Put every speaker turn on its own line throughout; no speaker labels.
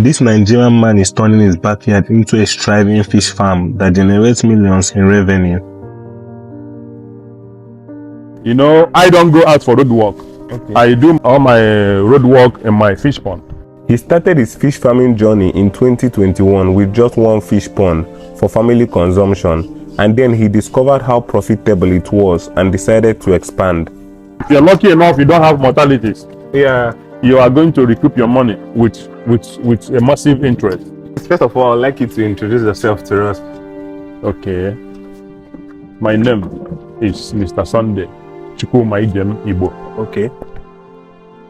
This Nigerian man is turning his backyard into a thriving fish farm that generates millions in revenue.
You know, I don't go out for road work.
Okay.
I do all my road work in my fish pond.
He started his fish farming journey in 2021 with just one fish pond for family consumption, and then he discovered how profitable it was and decided to expand.
If you're lucky enough, you don't have mortalities.
Yeah.
You are going to recoup your money with a massive interest.
First of all, I'd like you to introduce yourself to us.
Okay. My name is Mr. Sunday Chukwumaijem Igbo.
Okay.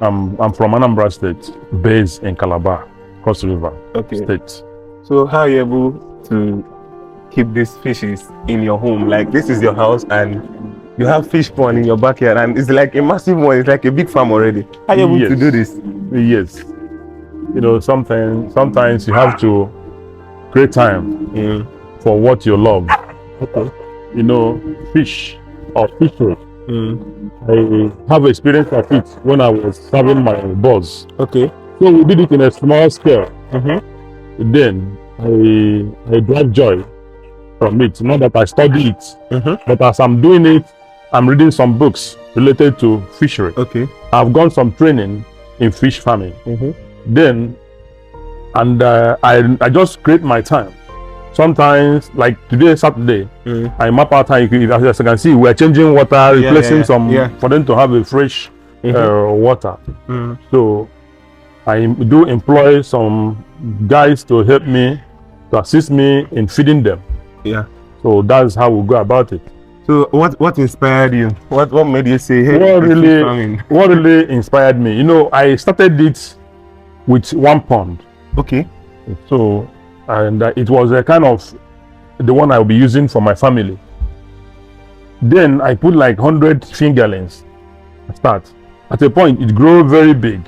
I'm from Anambra State, based in Calabar, Cross River State.
So how are you able to keep these fishes in your home? Like, this is your house and you have fish pond in your backyard, and it's like a massive one. It's like a big farm already. How are you able to do this?
Yes. You know, sometimes you have to create time for what you love.
Okay.
You know, fish or fishing. I have experience of it when I was serving my boss.
Okay.
So we did it in a small scale. Then I derive joy from it. Not that I study it, but as I'm doing it, I'm reading some books related to fishery.
Okay.
I've gone some training in fish farming. Then, and I just create my time. Sometimes, like today, Saturday, I map out time. As you can see, we're changing water, replacing some for them to have a fresh water. So I do employ some guys to help me, to assist me in feeding them.
Yeah.
So that's how we go about it.
So what inspired you? What made you say, hey,
what really inspired me? You know, I started it with one pond.
Okay.
So, and it was a kind of the one I'll be using for my family. Then I put like 100 fingerlings. Start. At a point, it grew very big.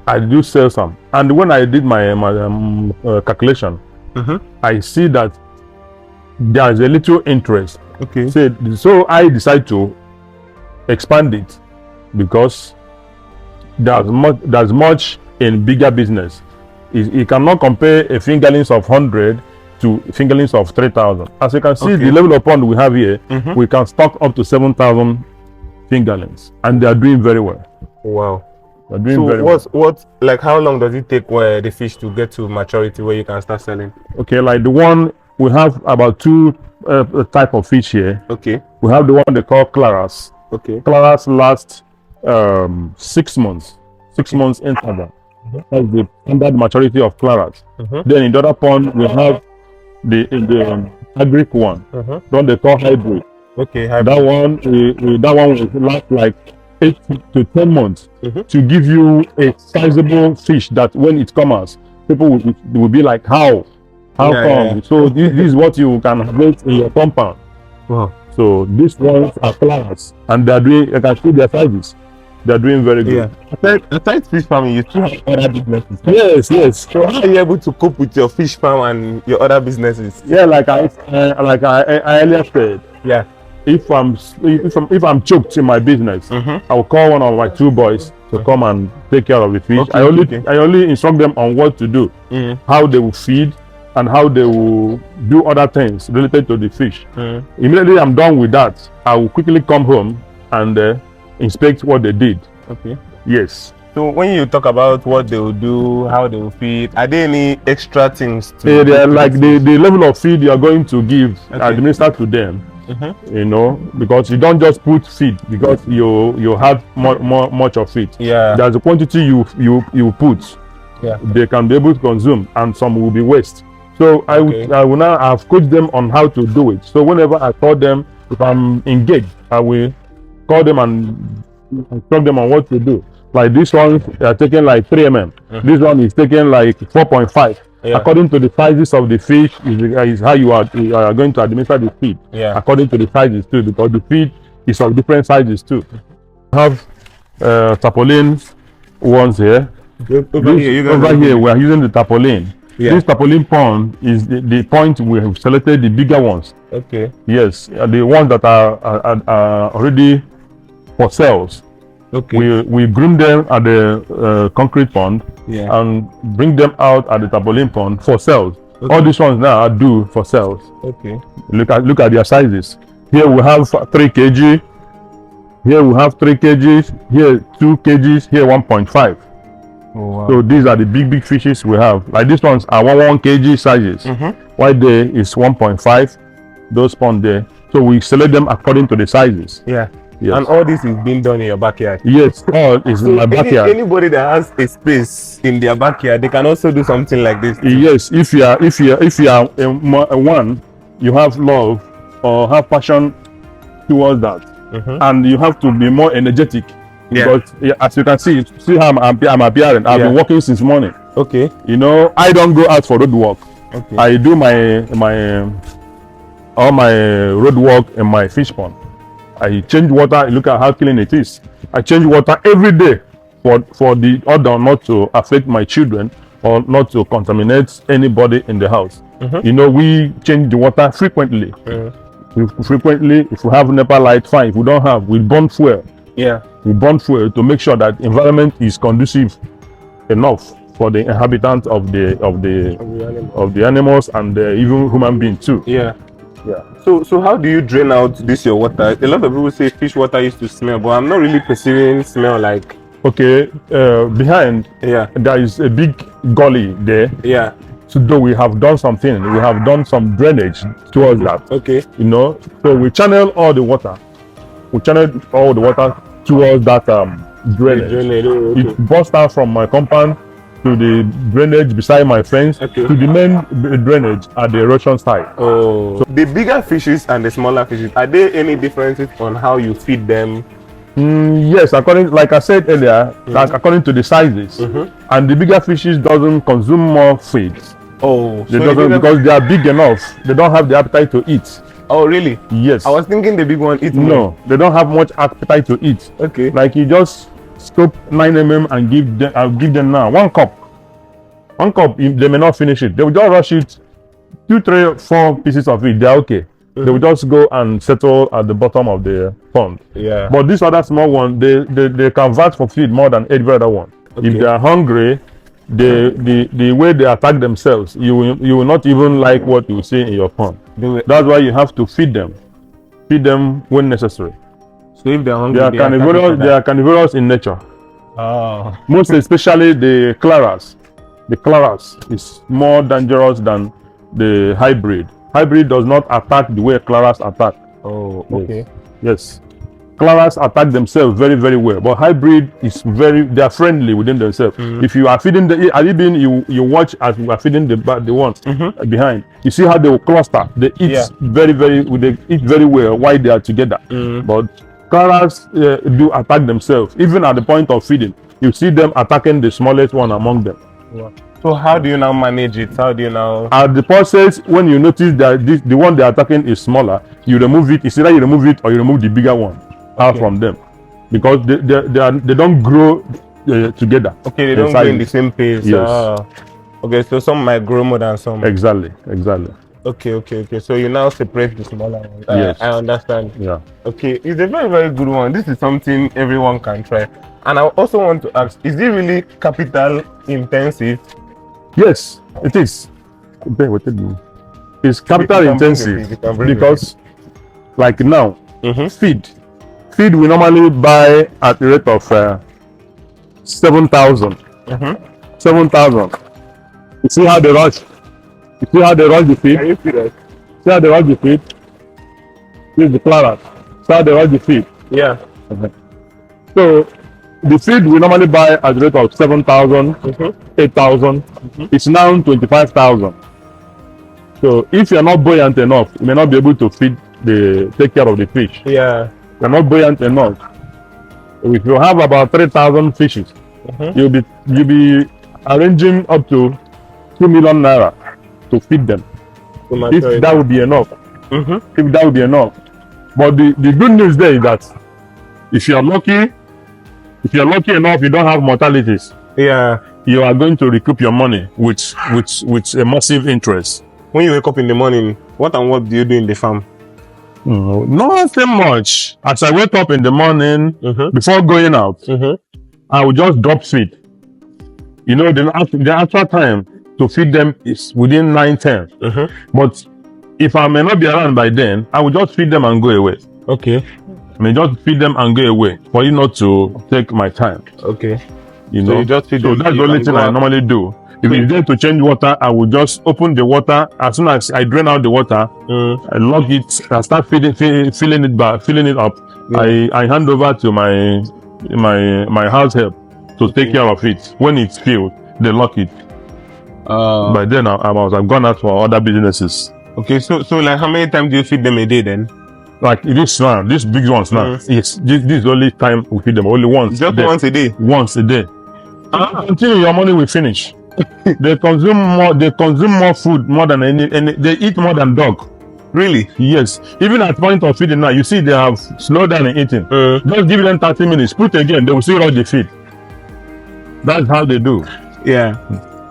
I do sell some. And when I did my calculation, I see that there's a little interest.
Okay.
So I decide to expand it because there's much in bigger business. You cannot compare a fingerlings of 100 to fingerlings of 3,000. As you can see, the level of pond we have here, we can stock up to 7,000 fingerlings, and they are doing very well.
Wow.
They're doing very well.
Like, how long does it take for the fish to get to maturity where you can start selling?
Okay, like the one we have about two type of fish here.
Okay.
We have the one they call claras.
Okay.
Claras last 6 months. 6 months interval. That's the standard maturity of claras. Then in the other pond we have the agric one. One they call hybrid.
Okay.
Hybrid. That one will last like 8 to 10 months to give you a sizable fish that when it comes, people will be like, how come? Yeah. So this is what you can harvest in your compound.
Wow.
So these ones are claras, and they're doing, you can see their sizes. They're doing very good.
Yeah. Aside fish farming, you still have other businesses.
Yes.
So how are you able to cope with your fish farm and your other businesses?
Yeah, like I earlier said.
Yeah.
If I'm choked in my business, I'll call one of my 2 boys to come and take care of the fish. I only instruct them on what to do, how they will feed, and how they will do other things related to the fish. Immediately I'm done with that, I will quickly come home and inspect what they did. Okay. Yes.
So when you talk about what they will do, how they will feed, are there any extra things
to like the level of feed you are going to give, administer to them? You know, because you don't just put feed because you have much of it.
Yeah.
There's a quantity you put.
Yeah.
They can be able to consume, and some will be waste. So I will now have coached them on how to do it. So whenever I call them, if I'm engaged, I will call them and instruct them on what to do. Like this one, they are taking like 3 mm. This one is taking like 4.5. Yeah. According to the sizes of the fish is how you are going to administer the feed.
Yeah.
According to the sizes too, because the feed is of different sizes too. We have tarpaulin ones here. Over here we are using the tarpaulin. Yeah. This tarpaulin pond is the point we have selected the bigger ones.
Okay.
Yes, the ones that are already for sales. Okay. We groom them at the concrete pond.
Yeah.
and bring them out at the tarpaulin pond for sales.
Okay.
All these ones now are due for sales.
Okay.
Look at their sizes. Here we have 3 kg. Here we have 3 kgs. Here 2 kgs. Here 1.5.
Oh, wow.
So these are the big fishes we have. Like these ones are 1 kg sizes. White there is 1.5. Those pond there. So we select them according to the sizes.
Yeah.
Yes.
And all this is being done in your backyard.
Yes, all is in my backyard.
Anybody that has a space in their backyard, they can also do something like this too.
Yes, if you are one, you have love or have passion towards that, and you have to be more energetic.
Yeah.
Because as you can see how I'm appearing. I've been working since morning.
Okay.
You know, I don't go out for road work.
Okay.
I do all my road work in my fish pond. I change water. Look at how clean it is. I change water every day for the order not to affect my children or not to contaminate anybody in the house. You know, we change the water frequently. Frequently, if we have NEPA light, fine. If we don't have, we burn fuel.
Yeah.
We burn fuel to make sure that environment is conducive enough for the inhabitants of the animals and even human beings too.
Yeah.
Yeah.
So how do you drain out this your water? A lot of people say fish water used to smell, but I'm not really perceiving smell like.
Okay. Behind, there is a big gully there.
Yeah.
So though we have done something, we have done some drainage towards that.
Okay.
You know, so we channel all the water. We channel all the water towards that drainage.
Okay.
It bursts out from my compound to the drainage beside my fence to the main drainage at the erosion side.
Oh. So the bigger fishes and the smaller fishes, are there any differences on how you feed them?
Yes, like I said earlier, like according to the sizes, and the bigger fishes doesn't consume more feed.
Oh,
they doesn't because they are big enough. They don't have the appetite to eat.
Oh, really?
Yes.
I was thinking the big one eat more.
No, they don't have much appetite to eat.
Okay.
Like you just scoop 9 mm and give them. I'll give them now 1 cup. 1 cup. They may not finish it. They will just rush it. 2, 3, 4 pieces of it. They're okay. They will just go and settle at the bottom of the pond.
Yeah.
But this other small one, they can vouch for feed more than every other one. Okay. If they are hungry, the way they attack themselves, you will not even like what you see in your pond. That's why you have to feed them when necessary.
So if they're hungry,
they are carnivorous in nature.
Oh.
Most especially the claras. The claras is more dangerous than the hybrid. Hybrid does not attack the way claras attack.
Oh, okay.
Yes. Claras attack themselves very, very well, but hybrid is they are friendly within themselves. If you are feeding you watch as we are feeding the one behind. You see how they will cluster. They eat they eat very well while they are together. But claras do attack themselves, even at the point of feeding. You see them attacking the smallest one among them.
Wow. So how do you now manage it? How do you now?
At the process, when you notice that the one they are attacking is smaller, you remove it. It's either you remove it or you remove the bigger one out from them, because they don't grow together.
Okay, they don't grow in the same pace.
Yes.
Okay, so some might grow more than some.
Exactly.
Okay. So you now separate the smaller ones.
Yes.
I understand.
Yeah.
Okay, it's a very, very good one. This is something everyone can try. And I also want to ask, is it really capital intensive?
Yes, it is. It's capital intensive because, like now, feed we normally buy at the rate of 7,000. 7,000. You see how they rush? You see how they rush the feed?
Can you see that?
See how they rush the feed? This is the claret. See how they rush the feed?
Yeah.
So the feed we normally buy at the rate of 7,000, 8,000. It's now 25,000. So if you're not buoyant enough, you may not be able to take care of the fish.
Yeah.
You're not buoyant enough. If you have about 3,000 fishes, you'll be arranging up to 2 million naira to feed them. If that would be enough. If that would be enough. But the good news there is that if you're lucky enough, you don't have mortalities.
Yeah.
You are going to recoup your money with a massive interest.
When you wake up in the morning, what do you do in the farm?
Nothing much. As I wake up in the morning, before going out, I will just drop feed. You know, the actual time to feed them is within 9:10. But if I may not be around by then, I will just feed them and go away.
Okay.
I may just feed them and go away for you not to take my time.
Okay.
You
So
know,
you just feed
so
them,
that's
you
the only
can
thing
go
I
out.
normally do. If it's there to change water, I will just open the water. As soon as I drain out the water, I log it. I start filling it up.
Yeah.
I hand over to my house help to take care of it. When it's filled, they lock it. By then, I've gone out for other businesses.
Okay, so like how many times do you feed them a day then?
Like this one, these big ones now. Yes, this is the only time we feed them. Only once.
Just once a day.
Once a day. Until your money will finish. They consume more food more than any. They eat more than dog.
Really?
Yes. Even at point of feeding now, you see they have slowed down in eating. Just give them 30 minutes. Put again, they will still rush the feed. That's how they do.
Yeah.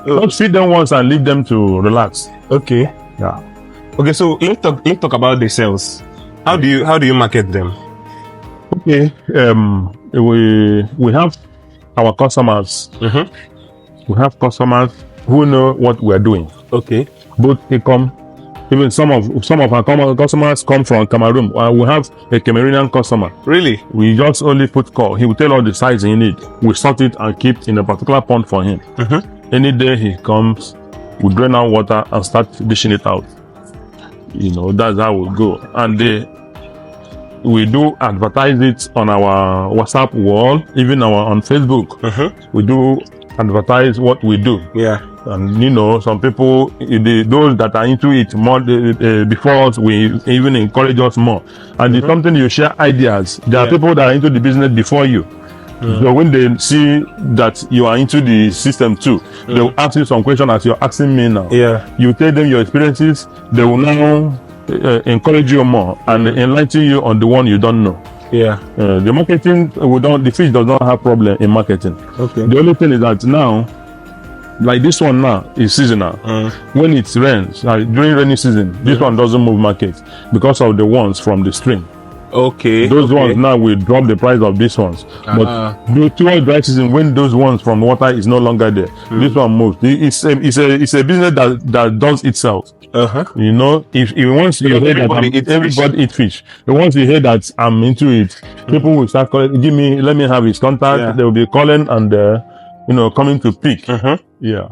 Just feed them once and leave them to relax.
Okay.
Yeah.
Okay, so let's talk about the sales. How do you market them?
Okay. We have our customers. We have customers who know what we are doing.
Okay.
Both they come. Even some of our customers come from Cameroon. We have a Cameroonian customer.
Really?
We just only put call. He will tell all the size he need. We sort it and keep in a particular pond for him. Any day he comes, we drain out water and start dishing it out. You know, that's how we go. And we do advertise it on our WhatsApp wall, even on Facebook. We do advertise what we do.
Yeah.
And you know, some people, those that are into it more before us, we even encourage us more. And it's something you share ideas. There are people that are into the business before you. So when they see that you are into the system too, they will ask you some questions as you're asking me now.
Yeah.
You tell them your experiences, they will now encourage you more and enlighten you on the one you don't know.
Yeah.
The marketing, the fish does not have problem in marketing.
Okay.
The only thing is that now, like this one now is seasonal. When it rains, during rainy season, this one doesn't move market because of the ones from the stream.
Okay.
Those ones now will drop the price of these ones. But towards dry season, when those ones from water is no longer there, this one moves. It's a business that does itself. You know, if once you hear that everybody eat fish, once you hear that I'm into it, people will start calling. Let me have his contact. They will be calling and coming to pick. Yeah.